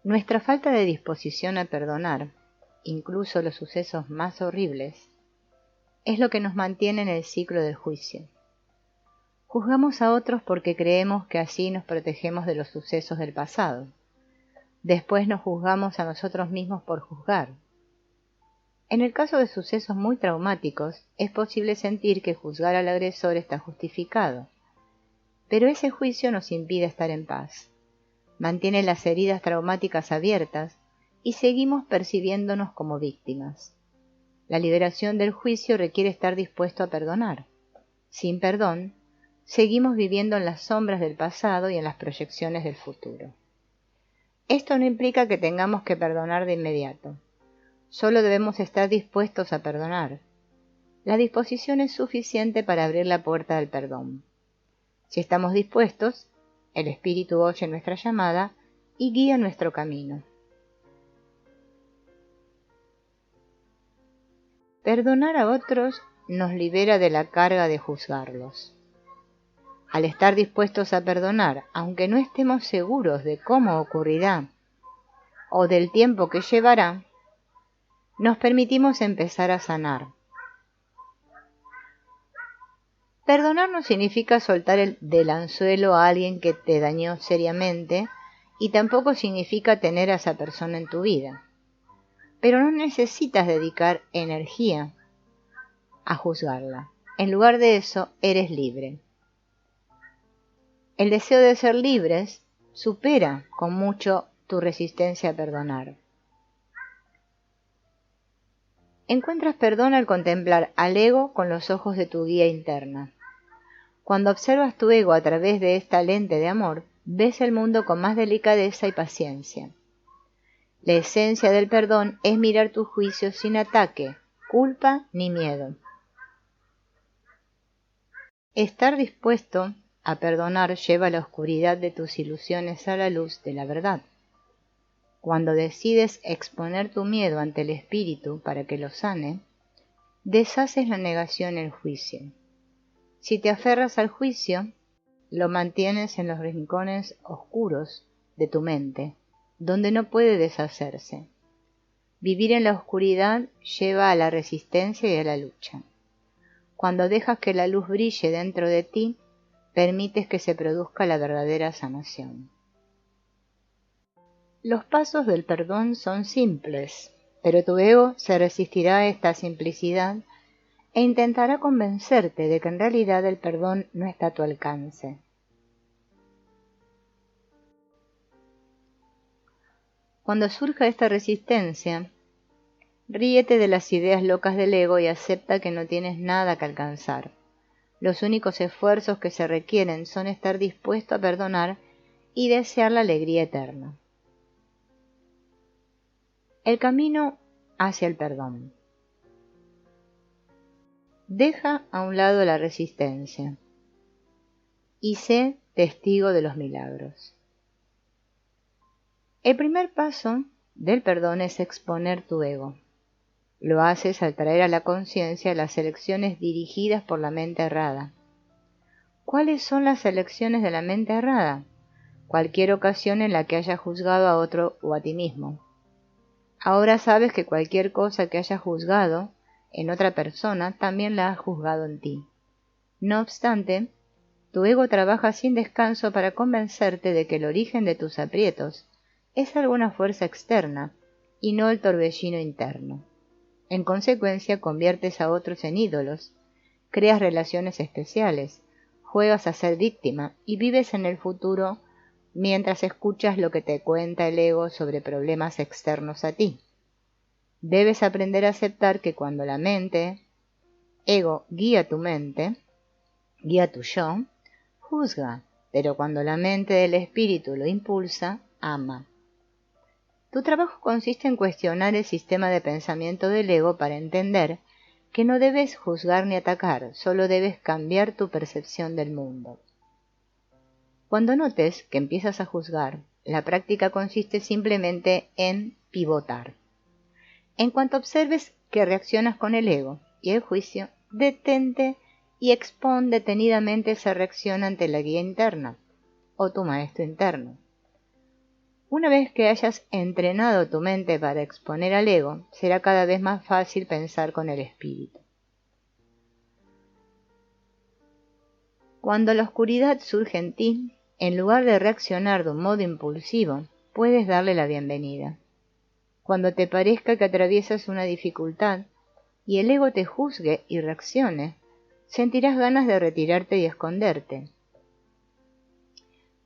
Nuestra falta de disposición a perdonar, incluso los sucesos más horribles, es lo que nos mantiene en el ciclo del juicio. Juzgamos a otros porque creemos que así nos protegemos de los sucesos del pasado. Después nos juzgamos a nosotros mismos por juzgar. En el caso de sucesos muy traumáticos, es posible sentir que juzgar al agresor está justificado, pero ese juicio nos impide estar en paz. Mantiene las heridas traumáticas abiertas y seguimos percibiéndonos como víctimas. La liberación del juicio requiere estar dispuesto a perdonar. Sin perdón, seguimos viviendo en las sombras del pasado y en las proyecciones del futuro. Esto no implica que tengamos que perdonar de inmediato. Solo debemos estar dispuestos a perdonar. La disposición es suficiente para abrir la puerta del perdón. Si estamos dispuestos, el Espíritu oye nuestra llamada y guía nuestro camino. Perdonar a otros nos libera de la carga de juzgarlos. Al estar dispuestos a perdonar, aunque no estemos seguros de cómo ocurrirá o del tiempo que llevará, nos permitimos empezar a sanar. Perdonar no significa soltar del anzuelo a alguien que te dañó seriamente y tampoco significa tener a esa persona en tu vida. Pero no necesitas dedicar energía a juzgarla. En lugar de eso, eres libre. El deseo de ser libres supera con mucho tu resistencia a perdonar. Encuentras perdón al contemplar al ego con los ojos de tu guía interna. Cuando observas tu ego a través de esta lente de amor, ves el mundo con más delicadeza y paciencia. La esencia del perdón es mirar tus juicios sin ataque, culpa ni miedo. Estar dispuesto a perdonar lleva la oscuridad de tus ilusiones a la luz de la verdad. Cuando decides exponer tu miedo ante el espíritu para que lo sane, deshaces la negación y el juicio. Si te aferras al juicio, lo mantienes en los rincones oscuros de tu mente, donde no puede deshacerse. Vivir en la oscuridad lleva a la resistencia y a la lucha. Cuando dejas que la luz brille dentro de ti, permites que se produzca la verdadera sanación. Los pasos del perdón son simples, pero tu ego se resistirá a esta simplicidad e intentará convencerte de que en realidad el perdón no está a tu alcance. Cuando surja esta resistencia, ríete de las ideas locas del ego y acepta que no tienes nada que alcanzar. Los únicos esfuerzos que se requieren son estar dispuesto a perdonar y desear la alegría eterna. El camino hacia el perdón. Deja a un lado la resistencia y sé testigo de los milagros. El primer paso del perdón es exponer tu ego. Lo haces al traer a la conciencia las elecciones dirigidas por la mente errada. ¿Cuáles son las elecciones de la mente errada? Cualquier ocasión en la que hayas juzgado a otro o a ti mismo. Ahora sabes que cualquier cosa que hayas juzgado en otra persona también la has juzgado en ti. No obstante, tu ego trabaja sin descanso para convencerte de que el origen de tus aprietos es alguna fuerza externa y no el torbellino interno. En consecuencia, conviertes a otros en ídolos, creas relaciones especiales, juegas a ser víctima y vives en el futuro mientras escuchas lo que te cuenta el ego sobre problemas externos a ti. Debes aprender a aceptar que cuando la mente, ego, guía tu mente, guía tu yo, juzga, pero cuando la mente del espíritu lo impulsa, ama. Tu trabajo consiste en cuestionar el sistema de pensamiento del ego para entender que no debes juzgar ni atacar, solo debes cambiar tu percepción del mundo. Cuando notes que empiezas a juzgar, la práctica consiste simplemente en pivotar. En cuanto observes que reaccionas con el ego y el juicio, detente y expón detenidamente esa reacción ante la guía interna o tu maestro interno. Una vez que hayas entrenado tu mente para exponer al ego, será cada vez más fácil pensar con el espíritu. Cuando la oscuridad surge en ti, en lugar de reaccionar de un modo impulsivo, puedes darle la bienvenida. Cuando te parezca que atraviesas una dificultad y el ego te juzgue y reaccione, sentirás ganas de retirarte y esconderte.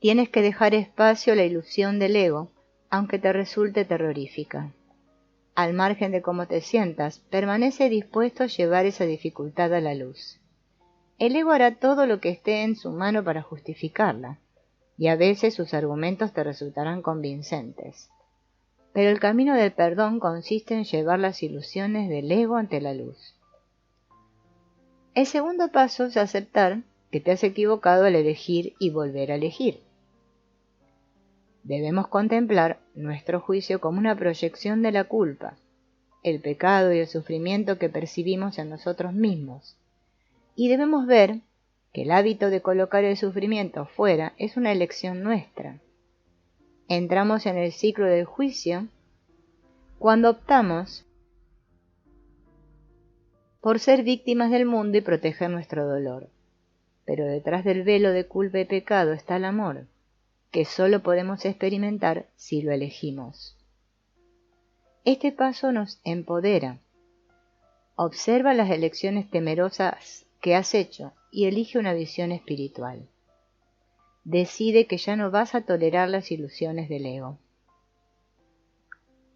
Tienes que dejar espacio a la ilusión del ego, aunque te resulte terrorífica. Al margen de cómo te sientas, permanece dispuesto a llevar esa dificultad a la luz. El ego hará todo lo que esté en su mano para justificarla, y a veces sus argumentos te resultarán convincentes. Pero el camino del perdón consiste en llevar las ilusiones del ego ante la luz. El segundo paso es aceptar que te has equivocado al elegir y volver a elegir. Debemos contemplar nuestro juicio como una proyección de la culpa, el pecado y el sufrimiento que percibimos en nosotros mismos, y debemos ver que el hábito de colocar el sufrimiento fuera es una elección nuestra. Entramos en el ciclo del juicio cuando optamos por ser víctimas del mundo y proteger nuestro dolor. Pero detrás del velo de culpa y pecado está el amor, que solo podemos experimentar si lo elegimos. Este paso nos empodera. Observa las elecciones temerosas que has hecho y elige una visión espiritual. Decide que ya no vas a tolerar las ilusiones del ego.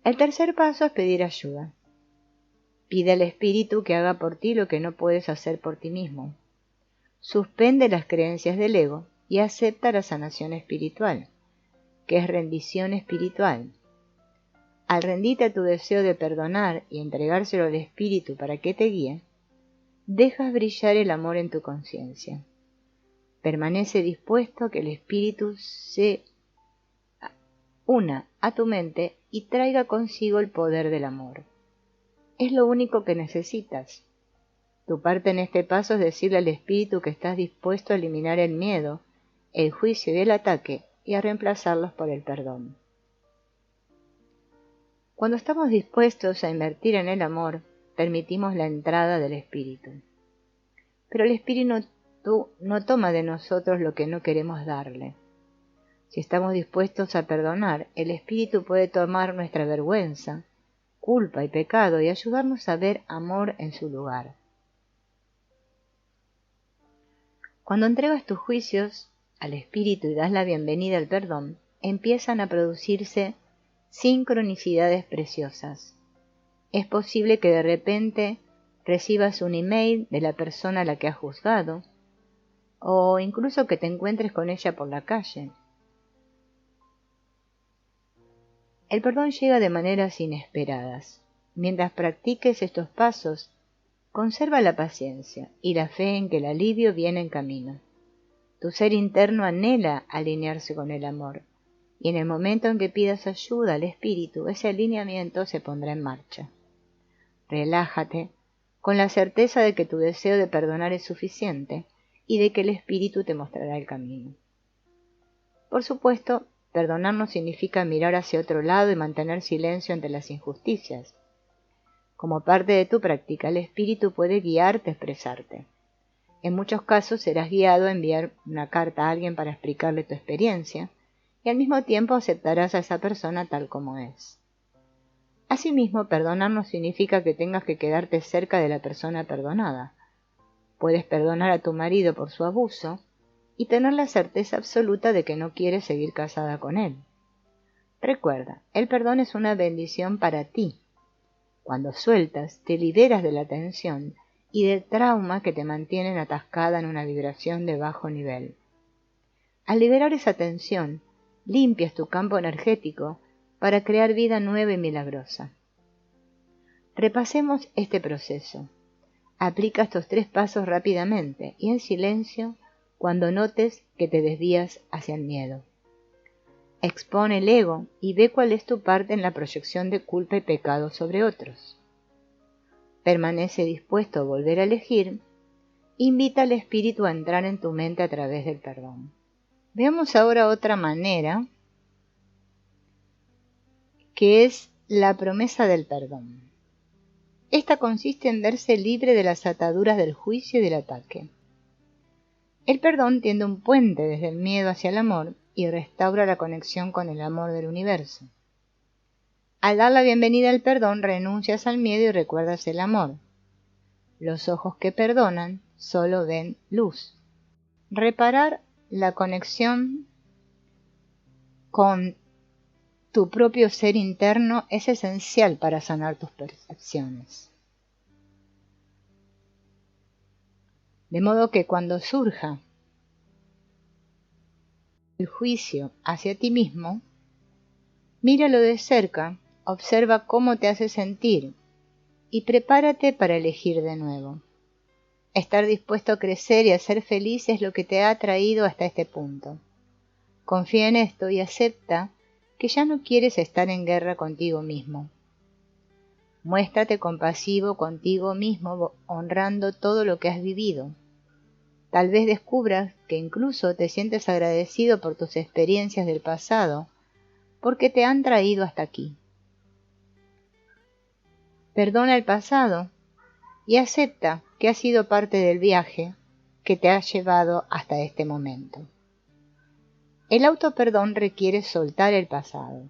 El tercer paso es pedir ayuda. Pide al espíritu que haga por ti lo que no puedes hacer por ti mismo. Suspende las creencias del ego y acepta la sanación espiritual, que es rendición espiritual. Al rendirte a tu deseo de perdonar y entregárselo al espíritu para que te guíe, dejas brillar el amor en tu conciencia. Permanece dispuesto a que el espíritu se una a tu mente y traiga consigo el poder del amor. Es lo único que necesitas. Tu parte en este paso es decirle al espíritu que estás dispuesto a eliminar el miedo, el juicio y el ataque y a reemplazarlos por el perdón. Cuando estamos dispuestos a invertir en el amor, permitimos la entrada del espíritu. Pero el espíritu no toma de nosotros lo que no queremos darle. Si estamos dispuestos a perdonar, el espíritu puede tomar nuestra vergüenza, culpa y pecado y ayudarnos a ver amor en su lugar. Cuando entregas tus juicios al espíritu y das la bienvenida al perdón, empiezan a producirse sincronicidades preciosas. Es posible que de repente recibas un email de la persona a la que has juzgado, o incluso que te encuentres con ella por la calle. El perdón llega de maneras inesperadas. Mientras practiques estos pasos, conserva la paciencia y la fe en que el alivio viene en camino. Tu ser interno anhela alinearse con el amor, y en el momento en que pidas ayuda al espíritu, ese alineamiento se pondrá en marcha. Relájate, con la certeza de que tu deseo de perdonar es suficiente y de que el espíritu te mostrará el camino. Por supuesto, perdonar no significa mirar hacia otro lado y mantener silencio ante las injusticias. Como parte de tu práctica, el espíritu puede guiarte a expresarte. En muchos casos serás guiado a enviar una carta a alguien para explicarle tu experiencia, y al mismo tiempo aceptarás a esa persona tal como es. Asimismo, perdonar no significa que tengas que quedarte cerca de la persona perdonada. Puedes perdonar a tu marido por su abuso y tener la certeza absoluta de que no quieres seguir casada con él. Recuerda, el perdón es una bendición para ti. Cuando sueltas, te liberas de la tensión y del trauma que te mantienen atascada en una vibración de bajo nivel. Al liberar esa tensión, limpias tu campo energético para crear vida nueva y milagrosa. Repasemos este proceso. Aplica estos 3 pasos rápidamente y en silencio cuando notes que te desvías hacia el miedo. Expone el ego y ve cuál es tu parte en la proyección de culpa y pecado sobre otros. Permanece dispuesto a volver a elegir. Invita al espíritu a entrar en tu mente a través del perdón. Veamos ahora otra manera que es la promesa del perdón. Esta consiste en verse libre de las ataduras del juicio y del ataque. El perdón tiende un puente desde el miedo hacia el amor y restaura la conexión con el amor del universo. Al dar la bienvenida al perdón, renuncias al miedo y recuerdas el amor. Los ojos que perdonan solo ven luz. Reparar la conexión con tu propio ser interno es esencial para sanar tus percepciones. De modo que cuando surja el juicio hacia ti mismo, míralo de cerca, observa cómo te hace sentir y prepárate para elegir de nuevo. Estar dispuesto a crecer y a ser feliz es lo que te ha traído hasta este punto. Confía en esto y acepta que ya no quieres estar en guerra contigo mismo. Muéstrate compasivo contigo mismo, honrando todo lo que has vivido. Tal vez descubras que incluso te sientes agradecido por tus experiencias del pasado, porque te han traído hasta aquí. Perdona el pasado y acepta que ha sido parte del viaje que te ha llevado hasta este momento. El autoperdón requiere soltar el pasado,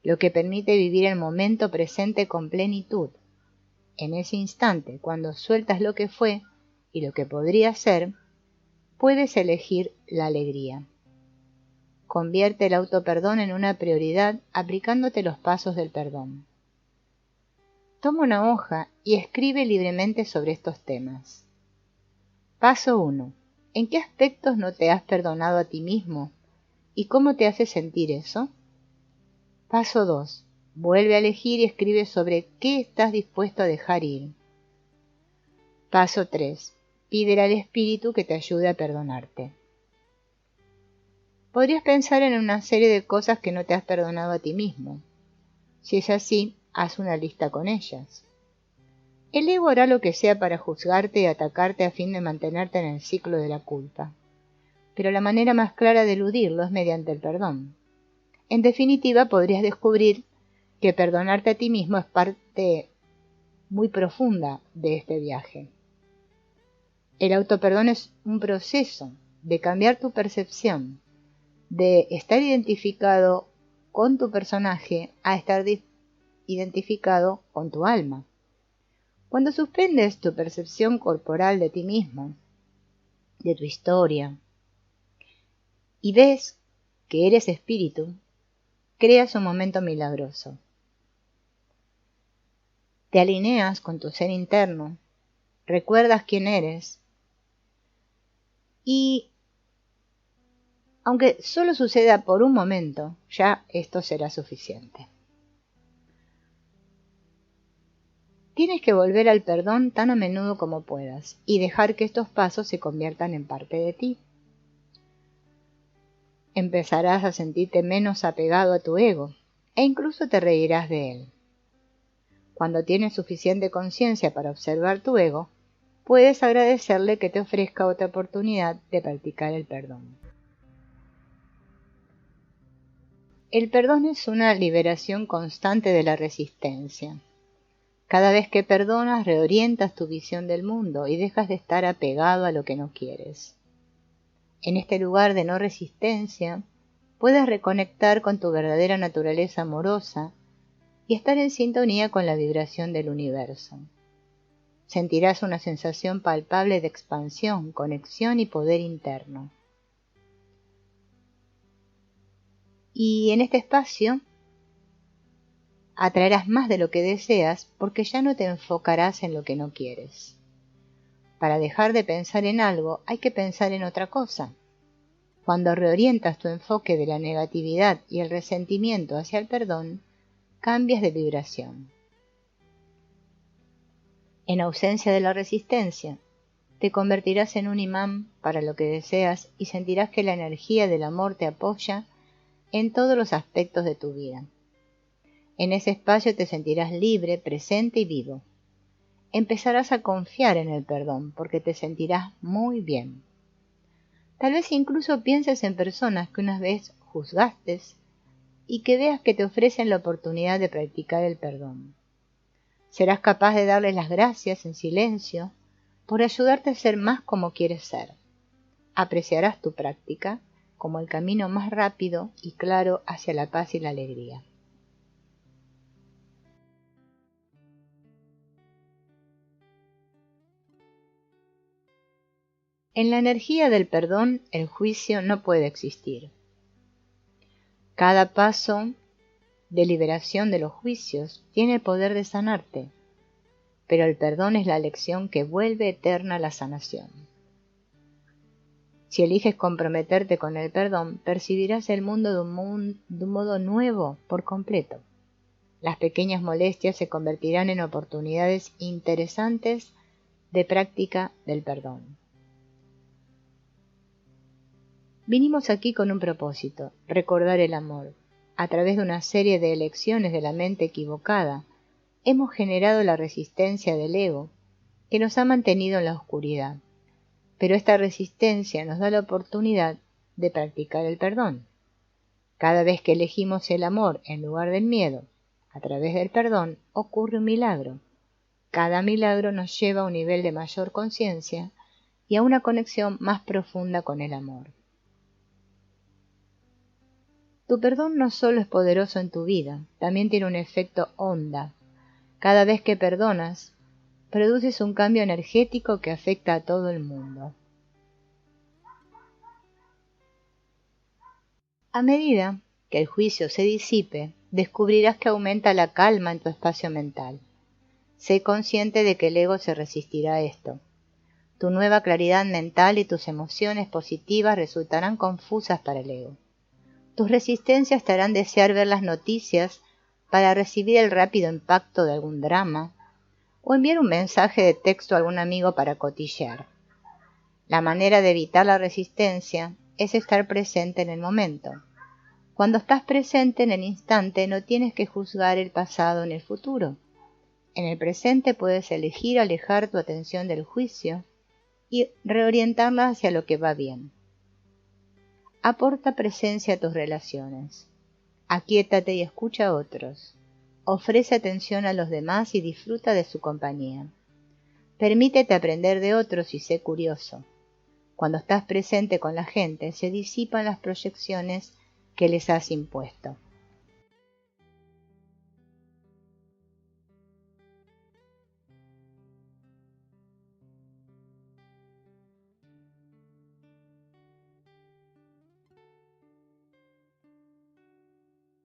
lo que permite vivir el momento presente con plenitud. En ese instante, cuando sueltas lo que fue y lo que podría ser, puedes elegir la alegría. Convierte el autoperdón en una prioridad aplicándote los pasos del perdón. Toma una hoja y escribe libremente sobre estos temas. Paso 1. ¿En qué aspectos no te has perdonado a ti mismo? ¿Y cómo te hace sentir eso? Paso 2. Vuelve a elegir y escribe sobre qué estás dispuesto a dejar ir. Paso 3. Pídele al espíritu que te ayude a perdonarte. Podrías pensar en una serie de cosas que no te has perdonado a ti mismo. Si es así, haz una lista con ellas. El ego hará lo que sea para juzgarte y atacarte a fin de mantenerte en el ciclo de la culpa. Pero la manera más clara de eludirlo es mediante el perdón. En definitiva, podrías descubrir que perdonarte a ti mismo es parte muy profunda de este viaje. El autoperdón es un proceso de cambiar tu percepción, de estar identificado con tu personaje a estar identificado con tu alma. Cuando suspendes tu percepción corporal de ti mismo, de tu historia, y ves que eres espíritu, creas un momento milagroso. Te alineas con tu ser interno, recuerdas quién eres y, aunque solo suceda por un momento, ya esto será suficiente. Tienes que volver al perdón tan a menudo como puedas y dejar que estos pasos se conviertan en parte de ti. Empezarás a sentirte menos apegado a tu ego e incluso te reirás de él. Cuando tienes suficiente conciencia para observar tu ego, puedes agradecerle que te ofrezca otra oportunidad de practicar el perdón. El perdón es una liberación constante de la resistencia. Cada vez que perdonas, reorientas tu visión del mundo y dejas de estar apegado a lo que no quieres. En este lugar de no resistencia, puedes reconectar con tu verdadera naturaleza amorosa y estar en sintonía con la vibración del universo. Sentirás una sensación palpable de expansión, conexión y poder interno. Y en este espacio atraerás más de lo que deseas porque ya no te enfocarás en lo que no quieres. Para dejar de pensar en algo hay que pensar en otra cosa. Cuando reorientas tu enfoque de la negatividad y el resentimiento hacia el perdón, cambias de vibración. En ausencia de la resistencia, te convertirás en un imán para lo que deseas y sentirás que la energía del amor te apoya en todos los aspectos de tu vida. En ese espacio te sentirás libre, presente y vivo. Empezarás a confiar en el perdón porque te sentirás muy bien. Tal vez incluso pienses en personas que una vez juzgaste y que veas que te ofrecen la oportunidad de practicar el perdón. Serás capaz de darles las gracias en silencio por ayudarte a ser más como quieres ser. Apreciarás tu práctica como el camino más rápido y claro hacia la paz y la alegría. En la energía del perdón, el juicio no puede existir. Cada paso de liberación de los juicios tiene el poder de sanarte, pero el perdón es la lección que vuelve eterna la sanación. Si eliges comprometerte con el perdón, percibirás el mundo de un modo nuevo por completo. Las pequeñas molestias se convertirán en oportunidades interesantes de práctica del perdón. Vinimos aquí con un propósito, recordar el amor. A través de una serie de elecciones de la mente equivocada, hemos generado la resistencia del ego, que nos ha mantenido en la oscuridad. Pero esta resistencia nos da la oportunidad de practicar el perdón. Cada vez que elegimos el amor en lugar del miedo, a través del perdón, ocurre un milagro. Cada milagro nos lleva a un nivel de mayor conciencia y a una conexión más profunda con el amor. Tu perdón no solo es poderoso en tu vida, también tiene un efecto onda. Cada vez que perdonas, produces un cambio energético que afecta a todo el mundo. A medida que el juicio se disipe, descubrirás que aumenta la calma en tu espacio mental. Sé consciente de que el ego se resistirá a esto. Tu nueva claridad mental y tus emociones positivas resultarán confusas para el ego. Tus resistencias te harán desear ver las noticias para recibir el rápido impacto de algún drama o enviar un mensaje de texto a algún amigo para cotillear. La manera de evitar la resistencia es estar presente en el momento. Cuando estás presente en el instante no tienes que juzgar el pasado ni el futuro. En el presente puedes elegir alejar tu atención del juicio y reorientarla hacia lo que va bien. Aporta presencia a tus relaciones. Aquíétate y escucha a otros. Ofrece atención a los demás y disfruta de su compañía. Permítete aprender de otros y sé curioso. Cuando estás presente con la gente, se disipan las proyecciones que les has impuesto.